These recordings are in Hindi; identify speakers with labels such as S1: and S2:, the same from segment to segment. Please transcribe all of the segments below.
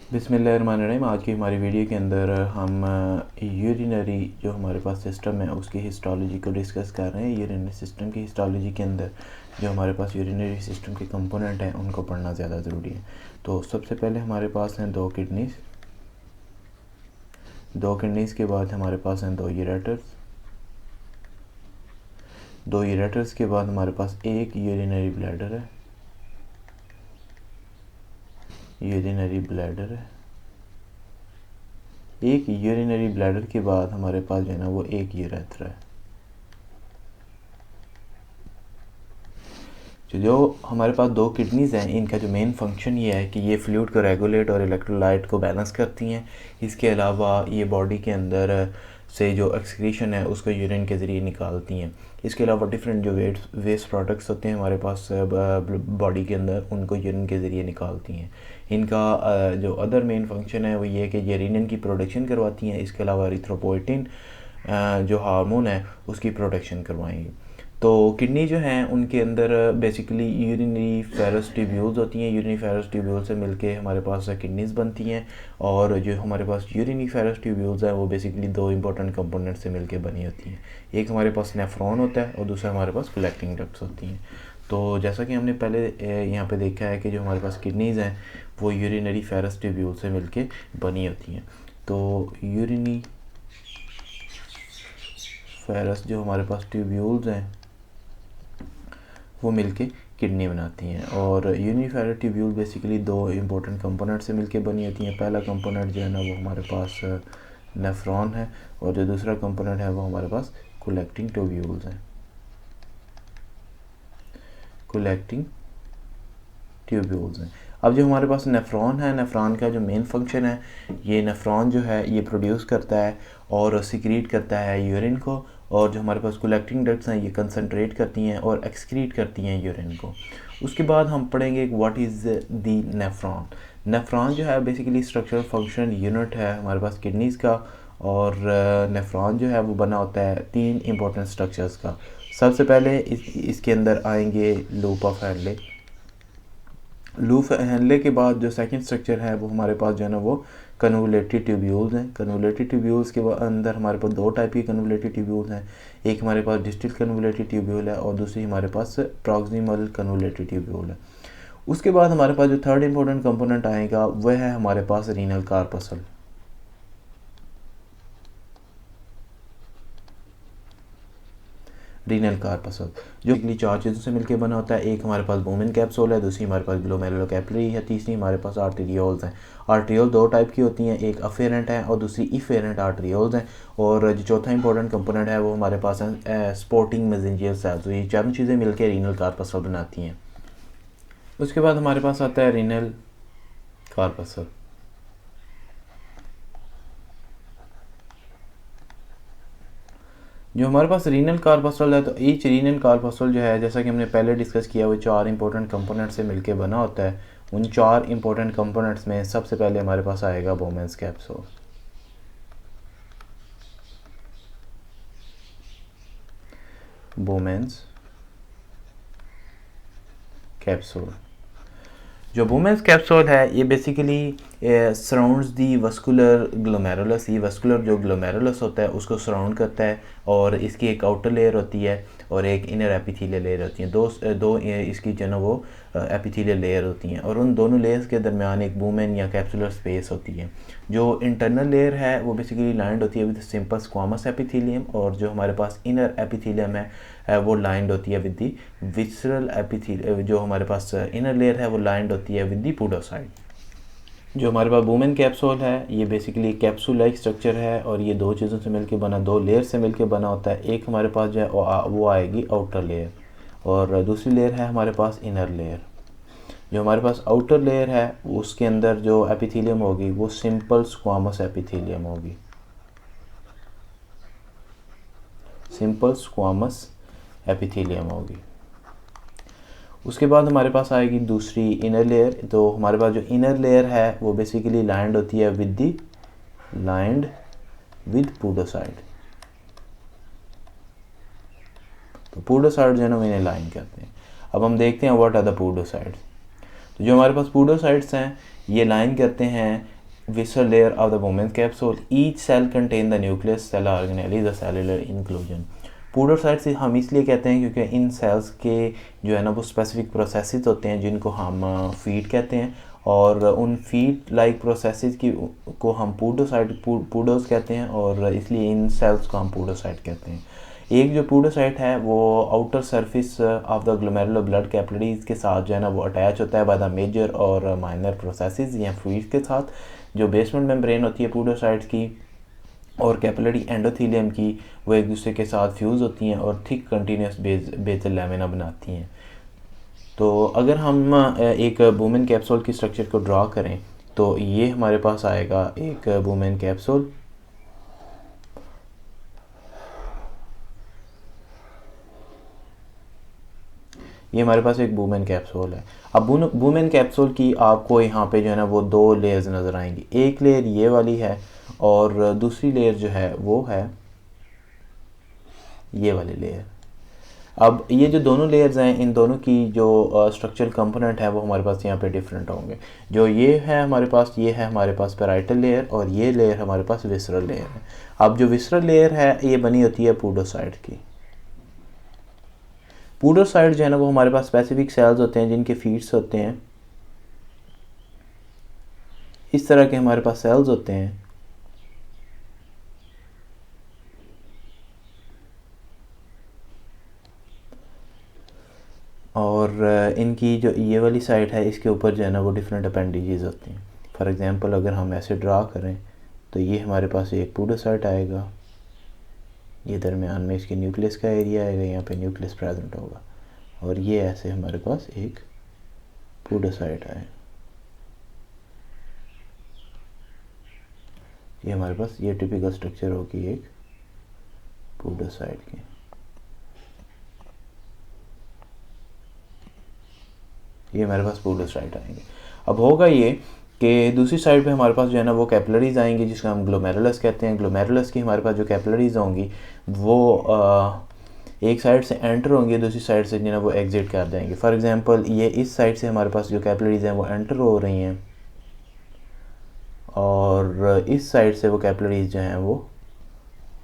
S1: बिस्मिल्लाहिर्रहमानिर्रहीम। आज की हमारी वीडियो के अंदर हम यूरिनरी जो हमारे पास सिस्टम है उसकी हिस्टोलॉजी को डिस्कस कर रहे हैं। यूरिनरी सिस्टम की हिस्टोलॉजी के अंदर जो हमारे पास यूरिनरी सिस्टम के कंपोनेंट हैं उनको पढ़ना ज़्यादा ज़रूरी है। तो सबसे पहले हमारे पास हैं दो किडनीज़ के बाद हमारे पास हैं दो यूरेटर्स के बाद हमारे पास एक यूरिनरी ब्लैडर है। एक यूरिनरी ब्लैडर के बाद हमारे पास जो है ना वो एक यूरेथ्रा है। जो हमारे पास दो किडनीज़ हैं इनका जो मेन फंक्शन ये है कि ये फ्लूइड को रेगुलेट और इलेक्ट्रोलाइट को बैलेंस करती हैं। इसके अलावा ये बॉडी के अंदर से जो एक्सक्रीशन है उसको यूरिन के ज़रिए निकालती हैं। इसके अलावा डिफरेंट जो वेस्ट प्रोडक्ट्स होते हैं हमारे पास बॉडी के अंदर उनको यूरिन के ज़रिए निकालती हैं। इनका जो अदर मेन फंक्शन है वो ये है कि ये रीनिन की प्रोडक्शन करवाती हैं। इसके अलावा एरिथ्रोपोइटिन जो हार्मोन है उसकी प्रोडक्शन करवाएंगी। तो किडनी जो हैं उनके अंदर बेसिकली यूरिनरी फेरस ट्यूब्यूल्स होती हैं। यूरिनरी फेरस ट्यूब्यूल से मिलके हमारे पास किडनीज़ बनती हैं। और जो हमारे पास यूरिनरी फेरस ट्यूब्यूल्स हैं वो बेसिकली दो इंपॉर्टेंट कंपोनेंट से मिलके बनी होती हैं। एक हमारे पास नेफ्रॉन होता है और दूसरा हमारे पास कलेक्टिंग डक्ट्स होती हैं। तो जैसा कि हमने पहले यहाँ पे देखा है कि जो हमारे पास किडनीज़ हैं वो यूरिनरी फेरस ट्यूब्यूल से मिलके बनी होती हैं। तो यूरिनरी फेरस जो हमारे पास ट्यूब्यूल्स हैं वो मिलके किडनी बनाती हैं। और यूरिनरी फेरस ट्यूब्यूल बेसिकली दो इंपॉर्टेंट कंपोनेंट से मिलके बनी होती हैं। पहला कंपोनेंट जो है ना वो हमारे पास नेफ्रॉन है और जो दूसरा कंपोनेंट है वो हमारे पास कलेक्टिंग ट्यूब्यूल्स हैं। अब जो हमारे पास नेफ्रॉन है, नेफ्रॉन का जो मेन फंक्शन है, ये नेफ्रॉन जो है ये प्रोड्यूस करता है और सिक्रीट करता है यूरिन को। और जो हमारे पास कलेक्टिंग डक्ट्स हैं ये कंसंट्रेट करती हैं और एक्सक्रीट करती हैं यूरिन को। उसके बाद हम पढ़ेंगे what is the nephron. Nephron जो है बेसिकली स्ट्रक्चरल फंक्शन यूनिट है हमारे पास किडनीज़ का। और नेफ्रॉन जो है वो बना होता है तीन इंपॉर्टेंट स्ट्रक्चर्स का। सबसे पहले इसके अंदर आएंगे लूप हैंडले के बाद जो सेकंड स्ट्रक्चर है वो हमारे पास जो है ना वो कन्वोलेटेड ट्यूब्यूल्स हैं। कन्वोलेटेड ट्यूब्यूल्स के अंदर हमारे पास दो टाइप की कन्वोलेटेड ट्यूब्यूल्स हैं। एक हमारे पास डिस्टल कन्वोलेटेड ट्यूब्यूल है और दूसरी हमारे पास प्रॉक्सिमल कन्वोलेटेड ट्यूब्यूल है। उसके बाद हमारे पास जो थर्ड इंपॉर्टेंट कंपोनेंट आएगा वह है हमारे पास रीनल कार्पसल। रीनल कार्पसल जो चार चीज़ों से मिलकर बना होता है। एक हमारे पास बोमेन कैप्सूल है, दूसरी हमारे पास ग्लोमेरुलोकैपिलरी है, तीसरी हमारे पास आर्टेरियोल्स हैं। आर्टेरियोल दो टाइप की होती हैं, एक अफेरेंट है और दूसरी इफेरेंट आर्टेरियोल्स हैं। और जो चौथा इंपॉर्टेंट कंपोनेंट है वो हमारे पास है स्पोर्टिंग मेसेंजर सेल्स। तो ये चारों चीज़ें मिलकर रीनल कार्पसल बनाती हैं। उसके बाद हमारे पास आता है रीनल कार्पसल। जो हमारे पास रीनल कार्पसल है तो ईच रीनल कार्पसल जो है जैसा कि हमने पहले डिस्कस किया वो चार इंपॉर्टेंट कंपोनेंट से मिलके बना होता है। उन चार इंपॉर्टेंट कंपोनेंट्स में सबसे पहले हमारे पास आएगा बोमेन्स कैप्सूल। बोमेन्स कैप्सूल जो बोमेन्स कैप्सूल है ये बेसिकली सराउंड्स दी वस्कुलर ग्लोमेरुलस। ये वस्कुलर जो ग्लोमेरुलस होता है उसको सराउंड करता है। और इसकी एक आउटर लेयर होती है और एक इनर एपिथेलियल लेयर होती है। दो इसकी जो है वो एपिथेलियल लेयर होती हैं और उन दोनों लेयर्स के दरमियान एक बोमेन या कैप्सुलर स्पेस होती है। जो इंटरनल लेयर है वो बेसिकली लाइंड होती है विद सिंपल स्क्वामस एपिथेलियम और जो हमारे पास इनर एपिथेलियम है वो लाइंड होती है विद दी विसरल एपिथेलियम। जो हमारे पास इनर लेयर है वो लाइंड होती है विद दी पोडोसाइट। जो हमारे पास बोमेन कैप्सूल है ये बेसिकली कैप्सूल लाइक स्ट्रक्चर है और ये दो चीज़ों से मिलकर बना, दो लेयर से मिलकर बना होता है। एक हमारे पास जो है वो आएगी आउटर लेयर और दूसरी लेयर है हमारे पास इनर लेयर। जो हमारे पास आउटर लेयर है उसके अंदर जो एपिथेलियम होगी वो सिंपल स्क्वामस एपिथेलियम होगी। सिंपल स्क्वामस एपिथेलियम होगी। उसके बाद हमारे पास आएगी दूसरी इनर लेयर। तो हमारे पास जो इनर लेयर है वो बेसिकली लाइंड होती है विद पोडोसाइट। तो पोडोसाइट जो है ना इन्हें लाइन करते हैं। अब हम देखते हैं व्हाट आर द पोडोसाइट्स। तो जो हमारे पास पोडोसाइट्स हैं ये लाइन करते हैं visceral layer of the Bowman capsule. Each cell contain the nucleus, cell organelle, the cellular inclusion. पूडोसाइट्स हम इसलिए कहते हैं क्योंकि इन सेल्स के जो है ना वो स्पेसिफिक प्रोसेसेस होते हैं जिनको हम फीड कहते हैं, और उन फीड लाइक प्रोसेसेस की को हम पूडोस कहते हैं, और इसलिए इन सेल्स को हम पूडोसाइट कहते हैं। एक जो पूडोसाइट है वो outer surface of the glomerular blood capillaries के साथ जो है ना वो अटैच होता है बाय द मेजर और माइनर प्रोसेसेस या फ्लूइड्स के साथ। जो बेसमेंट मेम्ब्रेन होती है पूडोसाइट्स की और कैपिलरी एंडोथीलियम की, वो एक दूसरे के साथ फ्यूज़ होती हैं और थिक कंटिन्यूस बेसल लैमिना बनाती हैं। तो अगर हम एक बूमेन कैप्सूल की स्ट्रक्चर को ड्रा करें तो ये हमारे पास आएगा एक बूमेन कैप्सूल। ये हमारे पास एक बूमेन कैप्सूल है। अब बूमेन कैप्सूल की आपको यहाँ पे जो है ना वो दो लेयर्स नज़र आएंगी। एक लेयर ये वाली है और दूसरी लेयर जो है वो है ये वाली लेयर। अब ये जो दोनों लेयर्स हैं इन दोनों की जो स्ट्रक्चरल कंपोनेंट है वो हमारे पास यहाँ पे डिफरेंट होंगे। जो ये है हमारे पास, ये है हमारे पास पैराइटल लेयर, और ये लेयर हमारे पास विसरल लेयर है। अब जो विसरल लेयर है ये बनी होती है पूडोसाइट की। पूडोसाइट जो है ना वो हमारे पास स्पेसिफिक सेल्स होते हैं जिनके फीड्स होते हैं, इस तरह के हमारे पास सेल्स होते हैं। और इनकी जो ये वाली साइड है इसके ऊपर जो है ना वो डिफरेंट अपेंडेजेस होती हैं। फॉर एग्जांपल अगर हम ऐसे ड्रा करें तो ये हमारे पास एक पूडोसाइट आएगा, ये दरमियान में इसके न्यूक्लियस का एरिया आएगा, यहाँ पे न्यूक्लियस प्रेजेंट होगा, और ये ऐसे हमारे पास एक पूडोसाइट आए। ये हमारे पास ये टिपिकल स्ट्रक्चर होगी एक पूडोसाइट की। ये हमारे पास पूडोसाइट आएंगे। अब होगा ये कि दूसरी साइड पे हमारे पास जो है ना वो कैपिलरीज आएंगी जिसको हम ग्लोमेरुलस कहते हैं। ग्लोमेरुलस की हमारे पास जो कैपिलरीज होंगी वो एक साइड से एंटर होंगी, दूसरी साइड से जो है ना वो एग्जिट कर जाएंगे। फॉर एग्जांपल ये इस साइड से हमारे पास जो कैपिलरीज हैं वो एंटर हो रही हैं और इस साइड से वो कैपिलरीज जो हैं वो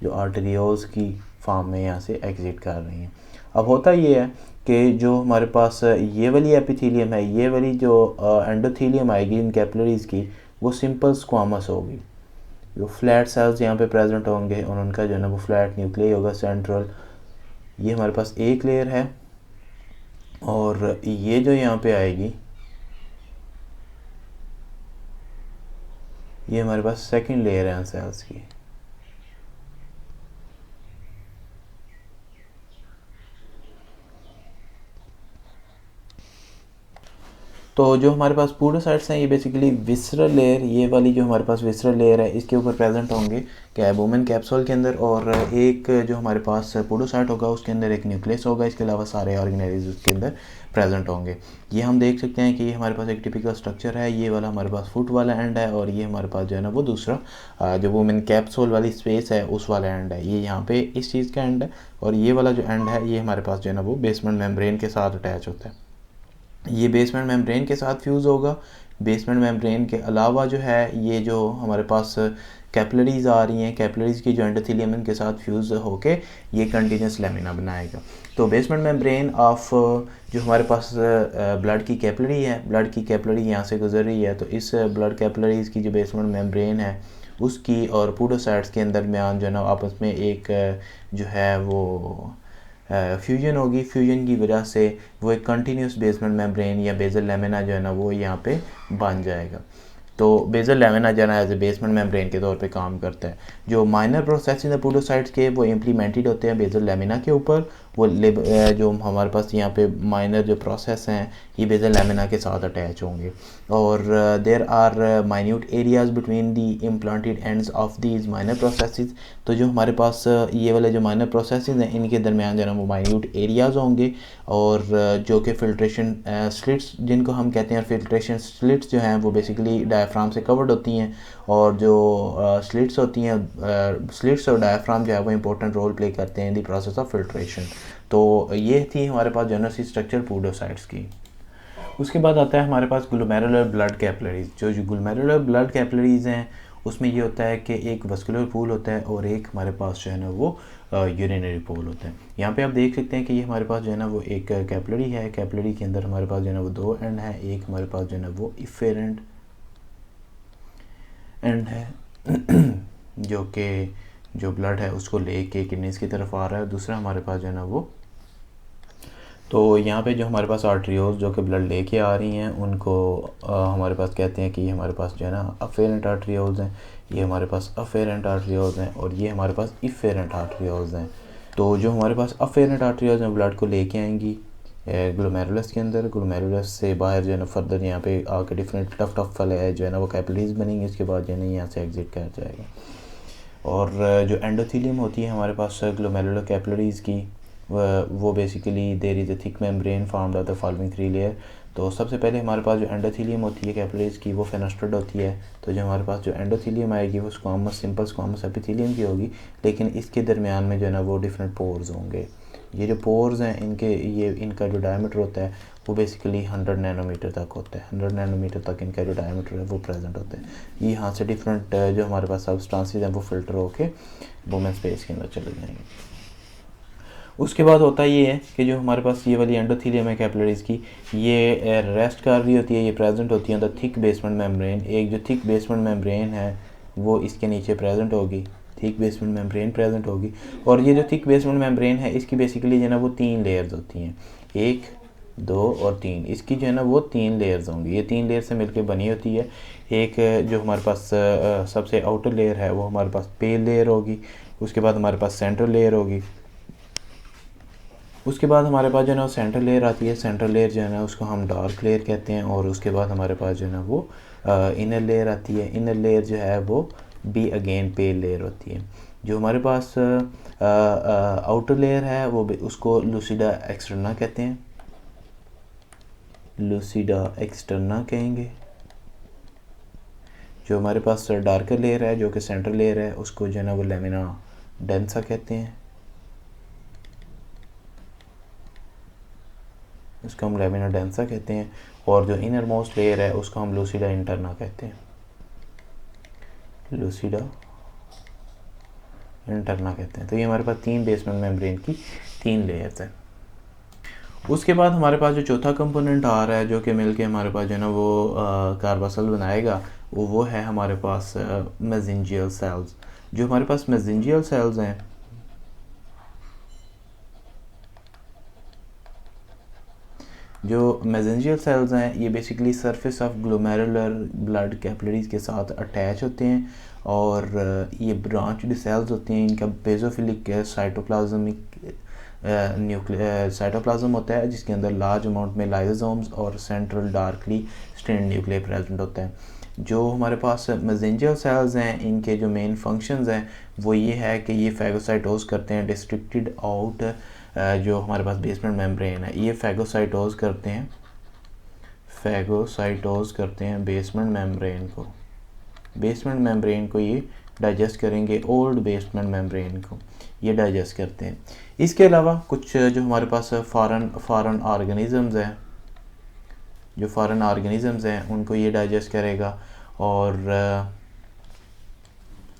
S1: जो आर्टेरियोल्स की फॉर्म में यहाँ से एग्जिट कर रही हैं। अब होता ये है कि जो हमारे पास ये वाली एपिथेलियम है, ये वाली जो एंडोथेलियम आएगी इन कैपिलरीज की, वो सिंपल स्क्वामस होगी। जो फ्लैट सेल्स यहाँ पे प्रेजेंट होंगे और उनका जो है ना वो फ्लैट न्यूक्लियस होगा सेंट्रल। ये हमारे पास एक लेयर है, और ये जो यहाँ पे आएगी ये हमारे पास सेकंड लेयर है सेल्स की। तो जो हमारे पास पूडोसाइट्स हैं ये बेसिकली विसरल लेयर, ये वाली जो हमारे पास विसरल लेयर है इसके ऊपर प्रेजेंट होंगे क्या बूमेन कैप्सूल के अंदर, और एक जो हमारे पास पूडोसाइट होगा उसके अंदर एक न्यूक्लियस होगा। इसके अलावा सारे ऑर्गेनेल्स उसके अंदर प्रेजेंट होंगे। ये हम देख सकते हैं कि ये हमारे पास एक टिपिकल स्ट्रक्चर है। ये वाला हमारे पास फुट वाला एंड है, और ये हमारे पास जो है ना वो दूसरा जो वुमेन कैप्सूल वाली स्पेस है उस वाला एंड है। ये यहाँ पे इस चीज़ का एंड है, और ये वाला जो एंड है ये हमारे पास जो है ना वो बेसमेंट मेम्ब्रेन के साथ अटैच होता है। ये बेसमेंट मेम्ब्रेन के साथ फ्यूज़ होगा। बेसमेंट मेम्ब्रेन के अलावा जो है ये जो हमारे पास कैपिलरीज आ रही हैं, कैपिलरीज की जो एंडोथेलियम के साथ फ्यूज़ होके ये कंटिन्यूस लैमिना बनाएगा। तो बेसमेंट मेम्ब्रेन ऑफ जो हमारे पास ब्लड की कैपिलरी है, ब्लड की कैपिलरी यहाँ से गुजर रही है, तो इस ब्लड कैपिलरीज की जो बेसमेंट मेम्ब्रेन है उसकी और पूडोसाइट्स के दरमियान जो है ना आपस में एक जो है वो फ्यूजन होगी। फ्यूजन की वजह से वो एक कंटिन्यूस बेसमेंट मेम्ब्रेन या बेसल लैमिना जो है ना वो यहाँ पे बन जाएगा। तो बेसल लैमिना जो है एज ए बेसमेंट मेम्ब्रेन के तौर पे काम करता है। जो माइनर प्रोसेसेस पूडोसाइट्स के वो इम्प्लीमेंटेड होते हैं बेसल लैमिना के ऊपर। वो जो हमारे पास यहाँ पे माइनर जो प्रोसेस हैं ये बेसल लैमिना के साथ अटैच होंगे, और there are minute areas between the implanted ends of these minor processes. तो जो हमारे पास ये वाले जो माइनर प्रोसेसेस हैं इनके दरमियान जो है वो माइन्यूट एरियाज़ होंगे, और जो कि फिल्ट्रेशन स्लिट्स जिनको हम कहते हैं, फिल्ट्रेशन स्लिट्स जो हैं वो बेसिकली डायफ्राम से कवर्ड होती हैं, और जो स्लिट्स होती हैं स्लिट्स और डायफ्राम जो है वो इंपॉर्टेंट रोल प्ले करते हैं in the process of filtration. तो ये थी हमारे पास जनरल स्ट्रक्चर पूडोसाइट्स की। उसके बाद आता है हमारे पास ग्लोमेरुलर ब्लड कैपिलरीज। जो ग्लोमेरुलर ब्लड कैपिलरीज हैं उसमें ये होता है कि एक वस्कुलर पूल होता है और एक हमारे पास जो है ना वो यूरिनरी पूल होता है। यहाँ पे आप देख सकते हैं कि ये हमारे पास जो है ना वो एक कैपिलरी है। कैपिलरी के अंदर हमारे पास जो है ना वो दो एंड है, एक हमारे पास जो है ना वो इफेरेंट एंड है जो कि जो ब्लड है उसको लेके किडनीज की तरफ आ रहा है। दूसरा हमारे पास जो है ना वो, तो यहाँ पे जो हमारे पास आर्टरियोल्स जो कि ब्लड लेके आ रही हैं उनको हमारे पास कहते हैं कि ये हमारे पास जो है ना अफेरेंट आर्टरियोल्स हैं, ये हमारे पास अफेरेंट आर्टरियोल्स हैं और ये हमारे पास इफेरेंट आर्टरियोल्स हैं। तो जो हमारे पास अफेरेंट आर्टरियोल्स हैं ब्लड को लेके आएंगी ग्लोमेरुलस के अंदर। ग्लोमेरुलस से बाहर जो है ना फर्दर यहाँ पे आके डिफरेंट टफ वाले है जो है ना वो कैपिलरीज बनेंगी, उसके बाद जो है ना यहाँ से एग्जिट कर जाएगा। और जो एंडोथीलियम होती है हमारे पास ग्लोमेरुलर कैपिलरीज की, वो basically there is a thick membrane formed of the following 3 layer. तो सबसे पहले हमारे पास जो एंडोथीलियम होती है कैपिलरीज की वो फेनस्टर्ड होती है। तो जो हमारे पास जो एंडोथीलियम आएगी वो स्क्वामस, सिंपल स्क्वामस एपिथेलियम की होगी, लेकिन इसके दरमियान में जो है ना वो डिफरेंट पोर्स होंगे। ये जो पोर्स हैं इनका जो डायमीटर होता है वो बेसिकली 100 नैनोमीटर तक होता है। 100 नैनोमीटर तक इनका जो डायमीटर है वो प्रेजेंट होता है। ये यहाँ से डिफरेंट जो हमारे पास सब्सटेंसेस हैं वो फिल्टर होके वुमेन स्पेस के अंदर चले जाएंगे। उसके बाद होता ये है कि जो हमारे पास ये वाली एंडोथीलियम है कैपिलरीज की, ये रेस्ट कर रही होती है, ये प्रेजेंट होती है द थिक बेसमेंट मेम्ब्रेन। एक जो थिक बेसमेंट मेम्ब्रेन है वो इसके नीचे प्रेजेंट होगी, थिक बेसमेंट मेम्ब्रेन प्रेजेंट होगी। और ये जो थिक बेसमेंट मेम्ब्रेन है इसकी बेसिकली जो है ना वो 3 लेयर्स होती हैं, 1, 2 और 3। इसकी जो है ना वो 3 लेयर्स होंगी, ये 3 लेयर से मिलकर बनी होती है। एक जो हमारे पास सबसे आउटर लेयर है वो हमारे पास पेल लेयर होगी, उसके बाद हमारे पास सेंट्रल लेयर होगी, उसके बाद हमारे पास जो है ना सेंट्रल लेयर आती है। सेंट्रल लेयर जो है ना उसको हम डार्क लेयर कहते हैं। और उसके बाद हमारे पास जो है ना वो इनर लेयर आती है। इनर लेयर जो है वो भी अगेन पेल लेयर होती है। जो हमारे पास आउटर लेयर है वो उसको लूसिडा एक्सटर्ना कहते हैं, लूसिडा एक्सटर्ना कहेंगे। जो हमारे पास डार्कर लेयर है जो कि सेंट्रल लेयर है उसको जो है ना वो लेमिना डेंसा कहते हैं, उसको हम लेमिना डेंसा कहते हैं। और जो इनर मोस्ट लेयर है उसको हम लूसिडा इंटरना कहते हैं, लूसिडा इंटरना कहते हैं। तो ये हमारे पास 3 बेसमेंट मेम्ब्रेन की 3 लेयर्स हैं। उसके बाद हमारे पास जो चौथा कंपोनेंट आ रहा है जो कि मिलके हमारे पास जो है ना वो कार्बासल बनाएगा, वो है हमारे पास मेसेंजियल सेल्स। जो हमारे पास मेसेंजियल सेल्स हैं जो मेसेंजियल सेल्स हैं ये basically surface of glomerular blood capillaries के साथ अटैच होते हैं और ये ब्रांच्ड सेल्स होते हैं। इनका बेसोफिलिक साइटोप्लाज्मिक साइटोप्लाज्म होता है जिसके अंदर लार्ज अमाउंट में लाइसोसोम्स और central darkly stained nuclear present होता है। जो हमारे पास मेसेंजियल सेल्स हैं इनके जो मेन फंक्शंस हैं वो ये है कि ये फैगोसाइटोज करते हैं डिस्ट्रिक्टेड आउट जो हमारे पास बेसमेंट मेम्ब्रेन है ये फैगोसाइटोज करते हैं, फैगोसाइटोज करते हैं बेसमेंट मेम्ब्रेन को ये डाइजेस्ट करेंगे, ओल्ड बेसमेंट मेम्ब्रेन को ये डाइजेस्ट करते हैं। इसके अलावा कुछ जो हमारे पास फॉरेन ऑर्गेनिजम्स हैं, जो फॉरेन ऑर्गेनिजम्स हैं उनको ये डाइजेस्ट करेगा। और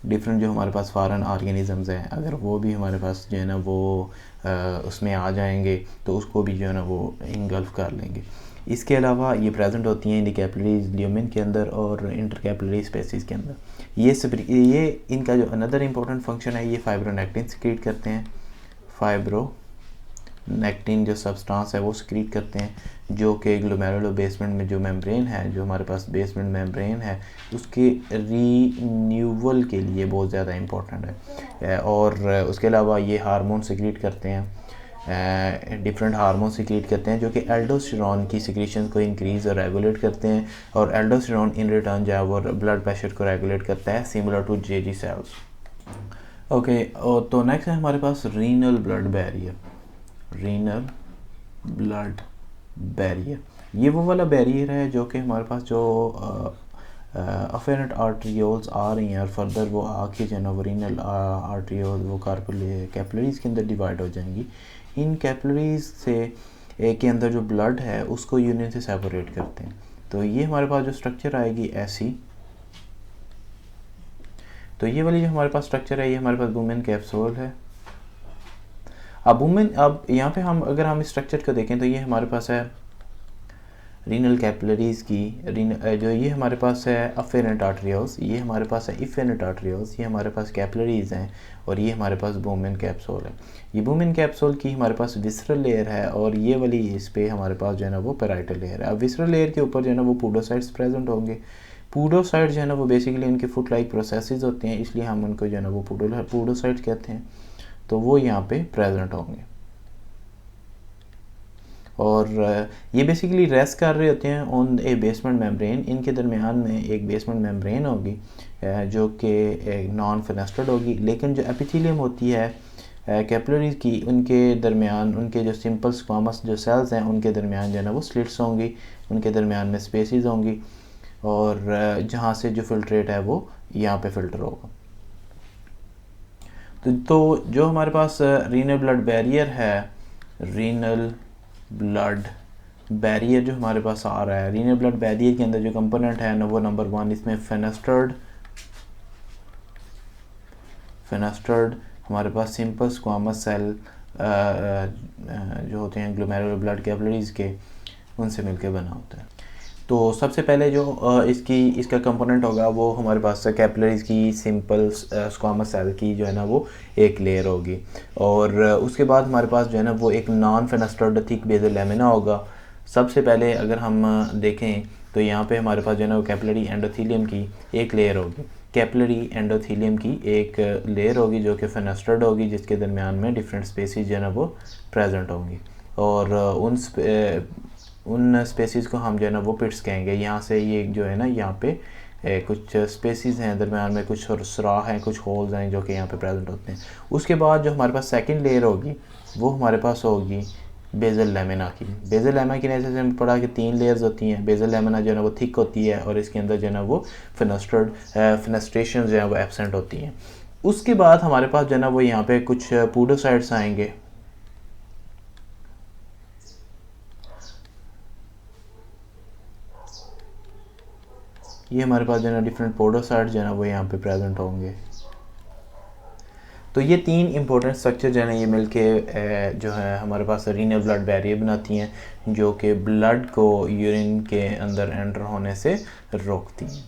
S1: डिफरेंट जो हमारे पास फॉरेन ऑर्गेनिजम्स हैं अगर वो भी हमारे पास जो है ना वो उसमें आ जाएंगे तो उसको भी जो है ना वो इंगल्फ कर लेंगे। इसके अलावा ये प्रेजेंट होती हैं इन कैपिलरीज ल्यूमेन के अंदर और इंटर कैपिलरी स्पेसिस के अंदर। ये इनका जो अनदर इम्पोर्टेंट फंक्शन है ये फाइब्रोनेक्टिन सिक्रीट करते हैं। फाइब्रोनेक्टिन जो सब्सटेंस है वो सिक्रीट करते हैं जो कि ग्लोमेरुलर बेसमेंट में जो मेम्ब्रेन है, जो हमारे पास बेसमेंट मेम्ब्रेन है उसके रीन्यूअल के लिए बहुत ज़्यादा इम्पोर्टेंट है। और उसके अलावा ये हार्मोन सिक्रीट करते हैं, डिफरेंट हार्मोन सिक्रीट करते हैं जो कि एल्डोस्टेरोन की सिक्रीशन को इंक्रीज़ और रेगुलेट करते हैं। और एल्डोस्टेरोन इन रिटर्न जो है वो ब्लड प्रेशर को रेगुलेट करता है similar to JG cells. Okay, तो नेक्स्ट है हमारे पास renal blood barrier. Renal blood barrier ये वो वाला बैरियर है जो कि हमारे पास जो अफेरेंट आर्टरियोल्स आ रही हैं और फर्दर वो आके जो है ना वो रीनल आर्टरियोल वो कैपिलरीज के अंदर डिवाइड हो जाएंगी। इन कैपिलरीज से एक के अंदर जो ब्लड है उसको यूरिन से सेपरेट करते हैं। तो ये हमारे पास जो स्ट्रक्चर आएगी ऐसी, तो ये वाली जो हमारे पास स्ट्रक्चर है ये हमारे पास वुमेन कैप्सूल है। अब यहाँ पे अगर हम इस स्ट्रक्चर को देखें तो ये हमारे पास है रीनल कैपिलरीज़ की, जो ये हमारे पास है अफेरेंट आर्टरियोल्स, ये हमारे पास है इफेरेंट आर्टरियोल्स, ये हमारे पास कैपिलरीज़ हैं, और ये हमारे पास वुमेन कैप्सूल है। ये वुमेन कैप्सूल की हमारे पास विसरल लेयर है, और ये वाली इस पे हमारे पास जो है ना वो पेराइटल लेयर है। अब विसरल लेयर के ऊपर जो है ना वो पूडोसाइट्स प्रेजेंट होंगे। पूडोसाइट जो है ना वो बेसिकली इनके फुट लाइक प्रोसेसेस होते हैं, इसलिए हम उनको जो है ना वो पूडोसाइट कहते हैं। तो वो यहाँ पे प्रेजेंट होंगे, और ये बेसिकली रेस्ट कर रहे होते हैं ऑन ए बेसमेंट मेम्ब्रेन। इनके दरमियान में एक बेसमेंट मेम्ब्रेन होगी जो कि नॉन फेनेस्टेड होगी, लेकिन जो एपिथेलियम होती है कैपिलरीज की, उनके दरमियान उनके जो सिंपल स्क्वामस जो सेल्स हैं उनके दरमियान जो है ना वो स्लिट्स होंगी, उनके दरमियान में स्पेसेस होंगी, और जहाँ से जो फिल्ट्रेट है वो यहाँ पे फिल्टर होगा। तो जो हमारे पास रीनल ब्लड बैरियर है, रीनल ब्लड बैरियर जो हमारे पास आ रहा है, रीनल ब्लड बैरियर के अंदर जो कंपोनेंट है ना वो नंबर 1 इसमें फेनेस्टर्ड हमारे पास सिंपल स्क्वामस सेल जो होते हैं ग्लोमेरुलर ब्लड कैपिलरीज के, उनसे मिलकर बना होता है। तो सबसे पहले जो इसका कंपोनेंट होगा वो हमारे पास कैपिलरीज की सिंपल स्क्वामस सेल की जो है ना वो एक लेयर होगी, और उसके बाद हमारे पास जो है ना वो एक नॉन फेनेस्टर्ड थिक बेसल लैमिना होगा। सबसे पहले अगर हम देखें तो यहाँ पे हमारे पास जो है ना वो कैपिलरी एंडोथीलियम की एक लेयर होगी, कैपिलरी एंडोथीलियम की एक लेयर होगी जो कि फेनेस्टर्ड होगी, जिसके दरमियान में डिफरेंट स्पेसीज जो है ना वो प्रेजेंट होंगी, और उन स्पेसीज़ को हम जो है ना वो पिट्स कहेंगे। यहाँ से ये जो है ना यहाँ पे कुछ स्पेसीज़ हैं, दरमियान में कुछ सुराख हैं, कुछ होल्स हैं जो कि यहाँ पे प्रेजेंट होते हैं। उसके बाद जो हमारे पास सेकंड लेयर होगी वो हमारे पास होगी बेसल लैमिना की। बेसल लैमिना की जैसे हमने पढ़ा कि 3 लेयर्स होती हैं। बेसल लैमिना जो है ना वो थिक होती है, और इसके अंदर जो है ना वो फेनेस्ट्रेशन जो है वो एब्सेंट होती हैं। उसके बाद हमारे पास जो है ना वो यहाँ पे कुछ पूडोसाइट्स आएंगे, ये हमारे पास जो है ना डिफरेंट पोडोसाइट जो है ना वो यहाँ पे प्रेजेंट होंगे। तो ये 3 इंपॉर्टेंट स्ट्रक्चर जो है ना ये मिलके जो है हमारे पास रीनल ब्लड बैरियर बनाती हैं, जो कि ब्लड को यूरिन के अंदर एंटर होने से रोकती हैं।